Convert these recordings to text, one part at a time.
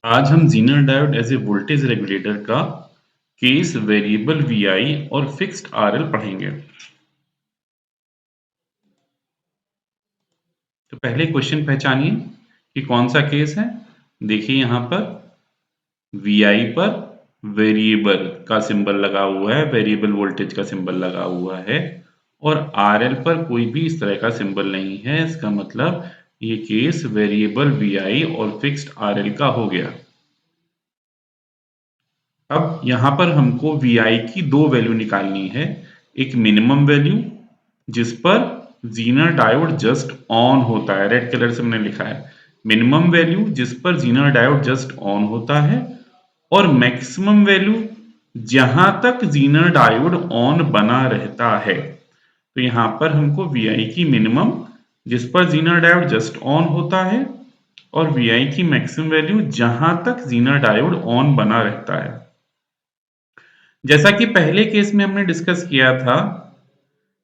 आज हम Zener diode as a voltage regulator का केस वेरिएबल वीआई और फिक्स्ड आरएल पढ़ेंगे। तो पहले क्वेश्चन पहचानिए कि कौन सा केस है। देखिए यहाँ पर वीआई पर वेरिएबल का सिंबल लगा हुआ है, वेरिएबल वोल्टेज का सिंबल लगा हुआ है और आरएल पर कोई भी इस तरह का सिंबल नहीं है। इसका मतलब ये केस वेरिएबल वीआई और फिक्स्ड आरएल का हो गया। अब यहाँ पर हमको Vi की दो वैल्यू निकालनी है। एक मिनिमम वैल्यू जिस पर ज़ीनर डायोड जस्ट ऑन होता है, रेड कलर से मैंने लिखा है। मिनिमम वैल्यू जिस पर ज़ीनर डायोड जस्ट ऑन होता है और मैक्सिमम वैल्यू जहां तक ज़ीनर डायोड ऑन बना रहता है। तो यहाँ पर हमको Vi की मिनिमम जिस पर ज़ीनर डायोड जस्ट ऑन होता है और Vi की मैक्सिमम वैल्यू जहां तक ज़ीनर डायोड ऑन बना रहता है। जैसा कि पहले केस में हमने डिस्कस किया था,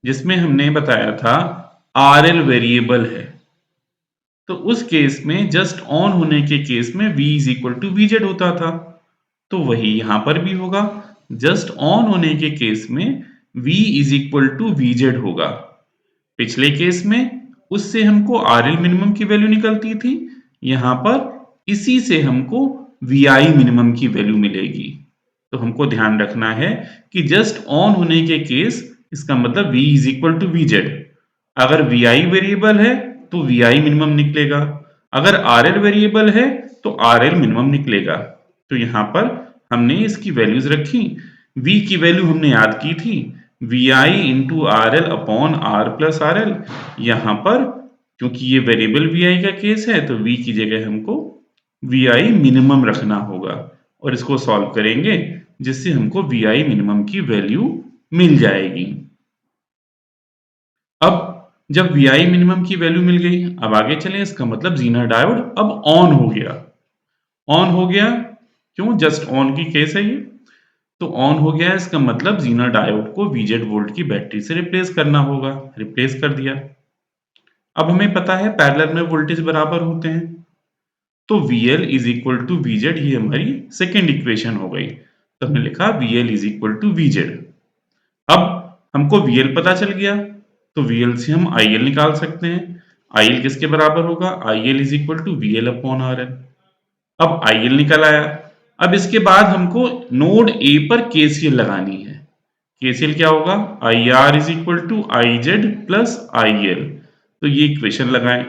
जिसमें हमने बताया था आरएल वेरिएबल है, तो उस केस में जस्ट ऑन होने के केस में V is equal to VZ होता था। तो वही यहां पर भी होगा, जस्ट ऑन होने के केस में V is equal to VZ होगा। पिछले केस में उससे हमको RL मिनिमम की वैल्यू निकलती थी, यहां पर इसी से हमको VI मिनिमम की वैल्यू मिलेगी। तो हमको ध्यान रखना है कि जस्ट ऑन होने के केस इसका मतलब V is equal to VZ। अगर VI वेरिएबल है तो VI मिनिमम निकलेगा, अगर RL वेरिएबल है तो RL मिनिमम निकलेगा। तो यहाँ पर हमने इसकी वैल्यूज रखी। V की वैल्यू हमने याद की थी VI into RL upon R plus RL। यहाँ पर क्योंकि ये वेरिएबल VI का केस है तो V की जगह हमको VI मिनिमम रखना होगा और इसको सॉल्व करेंगे जिससे हमको VI मिनिमम की वैल्यू मिल जाएगी। अब जब VI मिनिमम की वैल्यू मिल गई, अब आगे चलें। इसका मतलब ज़ीनर डायोड अब ऑन हो गया। ऑन हो गया क्यों? जस्ट ऑन की केस है ये। तो ऑन हो गया इसका मतलब ज़ीनर डायोड को VZ वोल्ट की बैटरी से रिप्लेस करना होगा। रिप्लेस कर दिया। अब हमें पता है पैरेलल में वोल्टेज बराबर होते हैं, तो VL is equal to VZ, ये हमारी सेकेंड इक्वेशन हो गई। तो हमने लिखा VL is equal to VZ। अब हमको VL पता चल गया तो VL से हम IL निकाल सकते हैं। IL किसके बराबर होगा? IL is equal to VL upon RL। अब IL निकल आया। अब इसके बाद हमको नोड A पर KCL लगानी है। KCL क्या होगा? IR is equal to IZ plus IL। तो ये इक्वेशन लगाएं।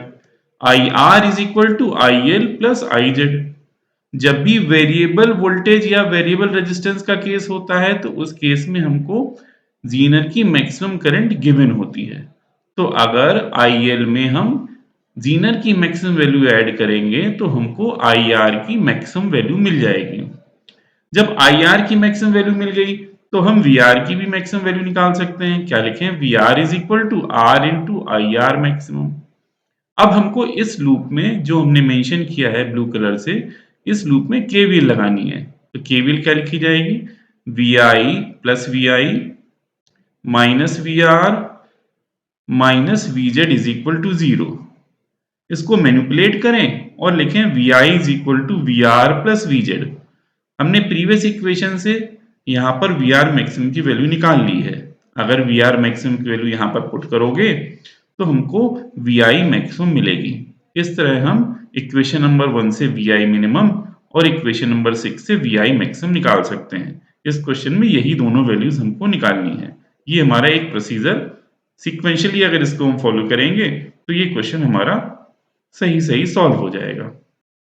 IR is equal to IL plus IZ। जब भी वेरिएबल वोल्टेज या वेरिएबल रेजिस्टेंस का केस होता है तो उस केस में हमको जीनर की मैक्सिमम करंट गिवन होती है। तो अगर IL में हम जीनर की मैक्सिमम वैल्यू ऐड करेंगे तो हमको IR की मैक्सिमम वैल्यू मिल जाएगी। जब IR की मैक्सिमम वैल्यू मिल गई तो हम VR की भी मैक्सिमम वैल्यू निकाल सकते हैं। क्या लिखें? VR is equal to R into IR maximum. अब हमको इस लूप में जो हमने मेंशन किया है ब्लू कलर से, इस लूप में केवीएल लगानी है। तो केवीएल क्या लिखी जाएगी? VI plus VI minus VR minus VZ is equal to 0। इसको मैनिपुलेट करें और लिखें VI is equal to VR plus VZ। हमने प्रीवियस इक्वेशन से यहाँ पर VR मैक्सिमम की वैल्यू निकाल ली है। अगर VR मैक्सिमम की वैल्यू यहाँ पर पुट करोगे तो हमको VI मैक्सिमम मिलेगी। इस तरह हम इक्वेशन नंबर 1 से VI मिनिमम और इक्वेशन नंबर 6 से VI मैक्सिमम निकाल सकते हैं। इस क्वेश्चन में यही दोनों वैल्यूज हमको निकालनी है। ये हमारा एक प्रोसीजर सीक्वेंशियली अगर इसको हम फॉलो करेंगे तो ये क्वेश्चन हमारा सही सही सॉल्व हो जाएगा।